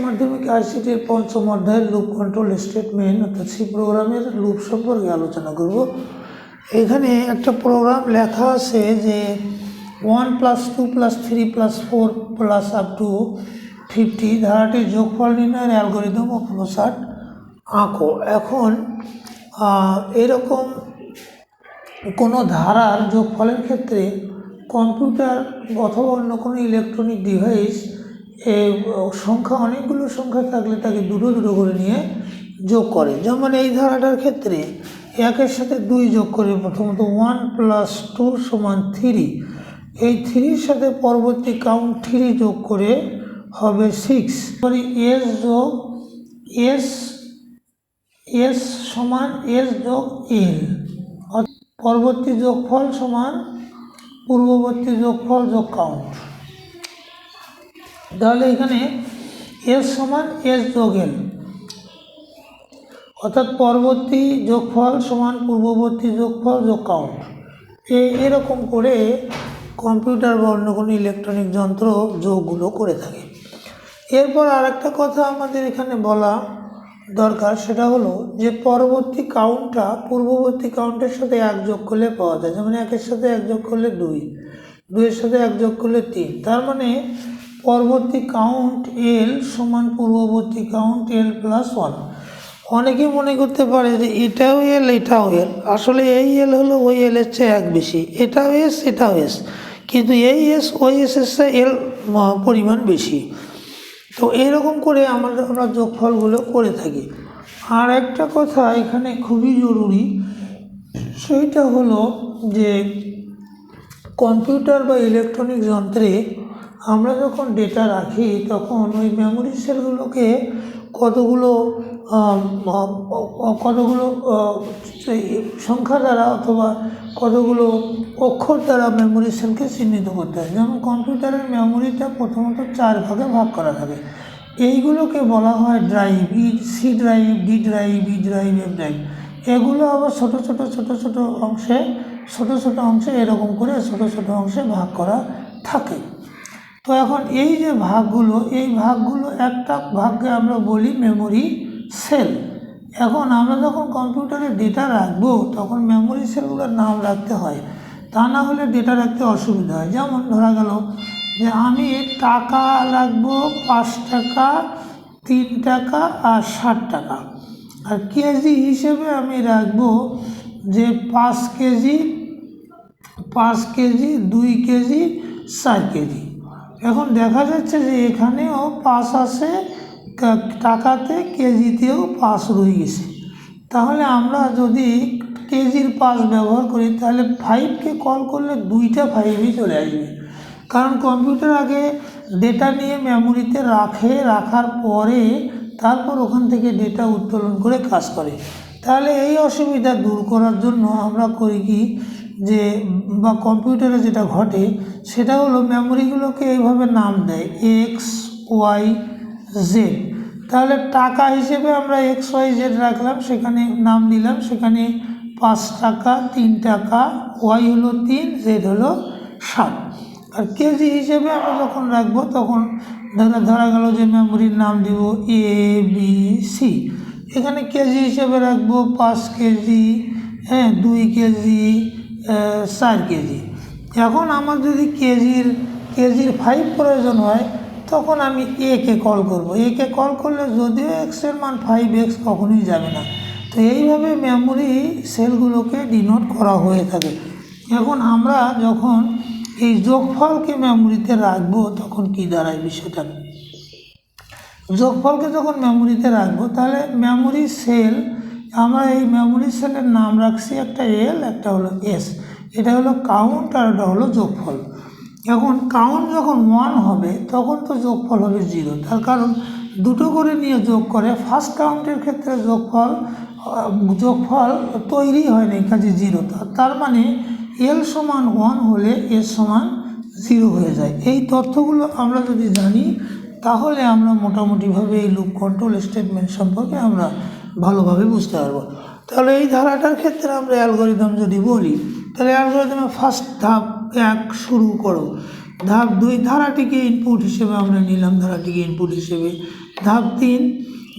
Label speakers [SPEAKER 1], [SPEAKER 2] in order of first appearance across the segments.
[SPEAKER 1] মাধ্যমিক আইসিটির পঞ্চম অধ্যায়ের লুপ কন্ট্রোল স্টেটমেন্ট অর্থাৎ সি প্রোগ্রামের লুপ সম্পর্কে আলোচনা করব। এখানে একটা প্রোগ্রাম লেখা আছে যে 1 + 2 + 3 + 4 প্লাস আপ টু 50 ধারাটির যোগফল নির্ণয়ের অ্যালগরিদম ও ফ্লোচার্ট আঁকো। এখন এরকম কোনো ধারার যোগফলের ক্ষেত্রে কম্পিউটার অথবা অন্য কোনো ইলেকট্রনিক ডিভাইস সংখ্যা অনেকগুলো সংখ্যা থাকলে তাকে দুটো দুটো করে নিয়ে যোগ করে। যেমন এই ধারাটার ক্ষেত্রে 1-এর সাথে 2 যোগ করে প্রথমত 1 + 2 = 3, এই 3-র সাথে পরবর্তী কাউন্ট 3 যোগ করে হবে 6। এস যোগ এস এস সমান এস যোগ এল, পরবর্তী যোগফল সমান পূর্ববর্তী যোগফল যোগ কাউন্ট। তাহলে এখানে এস সমান এস যোগ এল, অর্থাৎ পরবর্তী যোগফল সমান পূর্ববর্তী যোগফল যোগ কাউন্ট। এরকম করে কম্পিউটার বা অন্য কোনো ইলেকট্রনিক যন্ত্র যোগগুলো করে থাকে। এরপর আরেকটা কথা আমাদের এখানে বলা দরকার, সেটা হলো যে পরবর্তী কাউন্টটা পূর্ববর্তী কাউন্টের সাথে 1 যোগ করলে পাওয়া যায়। যেমন 1-এর সাথে 1 যোগ করলে 2, 2-এর সাথে 1 যোগ করলে 3। তার মানে পরবর্তী কাউন্ট এল সমান পূর্ববর্তী কাউন্ট এল + 1। অনেকে মনে করতে পারে যে এটাও এল এটাও এল, আসলে এই এল হলো ওই এলের চেয়ে 1 বেশি, এটাও এস এটাও এস, কিন্তু এই এস ওই এসের চেয়ে এল পরিমাণ বেশি। তো এইরকম করে আমরা যোগফলগুলো করে থাকি। আর একটা কথা এখানে খুবই জরুরি, সেইটা হলো যে কম্পিউটার বা ইলেকট্রনিক যন্ত্রে আমরা যখন ডেটা রাখি তখন ওই মেমোরি সেলগুলোকে কতগুলো সংখ্যা দ্বারা অথবা কতগুলো অক্ষর দ্বারা মেমোরি সেলকে চিহ্নিত করতে হয়। যেমন কম্পিউটারের মেমোরিটা প্রথমত 4 ভাগে ভাগ করা থাকে। এইগুলোকে বলা হয় drive, C drive, D drive, E drive, F drive. এগুলো আবার ছোট ছোট অংশে এরকম করে ছোট অংশে ভাগ করা থাকে। তো এখন এই যে ভাগগুলো, এই ভাগগুলো একটা ভাগকে আমরা বলি মেমোরি সেল। এখন আমরা যখন কম্পিউটারে ডেটা রাখবো তখন মেমোরি সেলগুলোর নাম রাখতে হয়, তা না হলে ডেটা রাখতে অসুবিধা হয়। যেমন ধরা গেল যে আমি টাকা রাখবো 5 টাকা, 3 টাকা আর 60 টাকা, আর কেজি হিসেবে আমি রাখবো যে 5 কেজি, 2 কেজি, 4 কেজি। এখন দেখা যাচ্ছে যে এখানেও 5 আছে, টাকাতে কেজিতেও 5 রয়ে গেছে। তাহলে আমরা যদি কেজির 5 ব্যবহার করি তাহলে 5কে কল করলে 2টা 5ই চলে আসবে, কারণ কম্পিউটার আগে ডেটা নিয়ে মেমোরিতে রাখার পরে তারপর ওখান থেকে ডেটা উত্তোলন করে কাজ করে। তাহলে এই অসুবিধা দূর করার জন্য আমরা করি কি, যে বা কম্পিউটারে যেটা ঘটে সেটা হলো মেমোরিগুলোকে এইভাবে নাম দেয় এক্স, ওয়াই, জেড। তাহলে টাকা হিসেবে আমরা এক্স, ওয়াই, জেড রাখলাম, সেখানে নাম দিলাম, সেখানে 5 টাকা, 3 টাকা, ওয়াই হলো 3, জেড হলো 7। আর কেজি হিসেবে আমরা যখন রাখবো তখন ধরা গেল যে মেমোরির নাম দিব এ, বি, সি। এখানে কেজি হিসেবে রাখবো 5 কেজি, 2 কেজি, 4 কেজি। এখন আমার যদি কেজির 5 প্রয়োজন হয় তখন আমি একে কল করব। একে কল করলে যদিও এক্সের মান 5x কখনোই যাবে না। তো এইভাবে মেমোরি সেলগুলোকে ডিনোট করা হয়ে থাকে। এখন আমরা যখন এই যোগফলকে মেমোরিতে রাখবো তখন কি দাঁড়ায় বিষয়টা, যোগফলকে যখন মেমোরিতে রাখবো তাহলে মেমোরি সেল, আমরা এই মেমোরি সেলের নাম রাখছি, একটা এল, একটা হলো এস। এটা হলো কাউন্ট আর এটা হলো যোগফল। এখন কাউন্ট যখন 1 হবে তখন তো যোগফল হবে 0, তার কারণ দুটো করে নিয়ে যোগ করে। ফার্স্ট কাউন্টের ক্ষেত্রে যোগফল তৈরি হয় না, কাজে 0। তার মানে এল সমান 1 হলে এস সমান 0 হয়ে যায়। এই তথ্যগুলো আমরা যদি জানি তাহলে আমরা মোটামুটিভাবে এই লুপ কন্ট্রোল স্টেটমেন্ট সম্পর্কে আমরা ভালোভাবে বুঝতে পারবো। তাহলে এই ধারাটার ক্ষেত্রে আমরা অ্যালগরিদম যদি বলি, তাহলে অ্যালগরিদমের ফার্স্ট ধাপ 1 শুরু করো, ধাপ 2 ধারাটিকে ইনপুট হিসেবে আমরা নিলাম, ধারাটিকে ইনপুট হিসেবে ধাপ 3,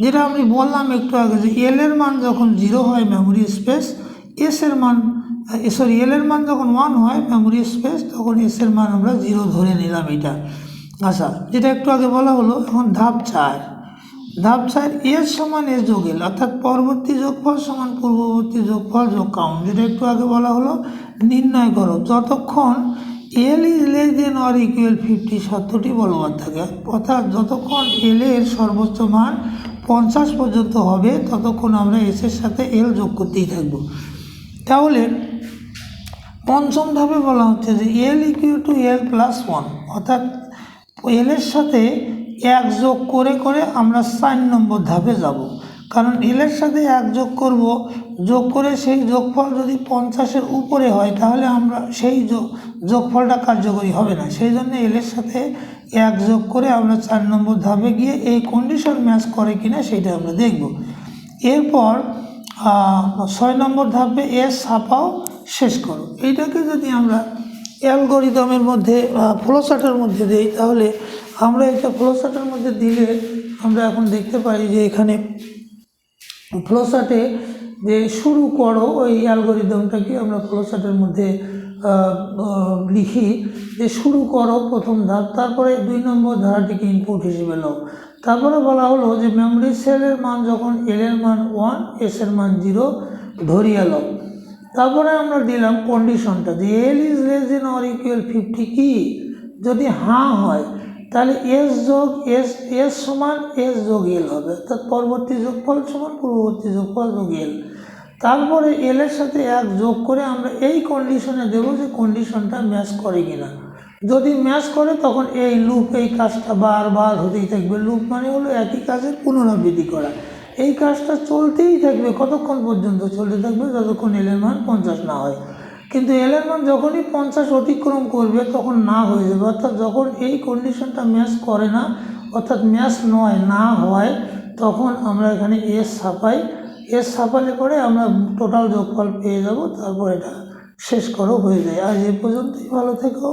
[SPEAKER 1] যেটা আমি বললাম একটু আগে যে এল এর মান যখন 0 হয় মেমোরি স্পেস, এস এর মান এল এর মান যখন 1 হয় মেমোরি স্পেস, তখন এস এর মান আমরা 0 ধরে নিলাম এটা। আচ্ছা, যেটা একটু আগে বলা হলো। এখন ধাপ 4, এস সমান এস যোগ এল, অর্থাৎ পরবর্তী যোগফল সমান পূর্ববর্তী যোগফল যোগ কাউন্ট, যেটা একটু আগে বলা হলো। নির্ণয় করো যতক্ষণ এল is less than or equal 50 শর্তটি বলবৎ থাকে, অর্থাৎ যতক্ষণ এল এর সর্বোচ্চ মান 50 পর্যন্ত হবে ততক্ষণ আমরা এস এর সাথে এল যোগ করতেই থাকবো। তাহলে পঞ্চম ধাপে বলা হচ্ছে যে L equal to L plus 1, অর্থাৎ এল এর সাথে 1 যোগ করে করে আমরা 4 নম্বর ধাপে যাব। কারণ এল এর সাথে 1 যোগ করব, যোগ করে সেই যোগফল যদি 50-এর উপরে হয় তাহলে আমরা সেই যোগফলটা কার্যকরী হবে না। সেই জন্য এল এর সাথে 1 যোগ করে আমরা 4 নম্বর ধাপে গিয়ে এই কন্ডিশন ম্যাচ করে কিনা সেটা আমরা দেখব। এরপর 6 নম্বর ধাপে এস ছাপাও, শেষ করো। এইটাকে যদি আমরা অ্যালগরিদমের মধ্যে ফ্লোচার্টের মধ্যে দিই, তাহলে আমরা এটা ফ্লোচার্টের মধ্যে দিলে আমরা এখন দেখতে পাই যে এখানে ফ্লোচার্টে যে শুরু করো ওই অ্যালগরিদমটাকে আমরা ফ্লোচার্টের মধ্যে লিখি যে শুরু করো প্রথম ধাপ, তারপরে 2 নম্বর ধারাটিকে ইনপুট হিসেবে নাও। তারপরে বলা হলো যে মেমোরি সেলের মান যখন এল এর মান 1, এস এর মান 0 ধরিয়ে নাও। তারপরে আমরা দিলাম কন্ডিশনটা যে এল is less than or equal 50 কি, যদি হ্যাঁ হয় তাহলে এস যোগ এস সমান এস যোগ এল হবে, অর্থাৎ পরবর্তী যোগফল সমান পূর্ববর্তী যোগফল যোগ এল। তারপরে এল এর সাথে 1 যোগ করে আমরা এই কন্ডিশনে দেবো যে কন্ডিশনটা ম্যাচ করে কিনা। যদি ম্যাচ করে তখন এই লুপ, এই কাজটা বারবার হতেই থাকবে। লুপ মানে হলো একই কাজের পুনরাবৃত্তি করা। এই কাজটা চলতেই থাকবে, কতক্ষণ পর্যন্ত চলতে থাকবে, যতক্ষণ এল এর মান 50 না হয়। কিন্তু এল এর মান যখনই 50 অতিক্রম করবে তখন না হয়ে যাবে, অর্থাৎ যখন এই কন্ডিশনটা ম্যাচ করে না, অর্থাৎ ম্যাচ না হয়, তখন আমরা এখানে এস ছাপাই। এস ছাপালে পরে আমরা টোটাল যোগফল পেয়ে যাব, তারপর এটা শেষ করো হয়ে যায়। আজ এ পর্যন্তই, ভালো থেকো।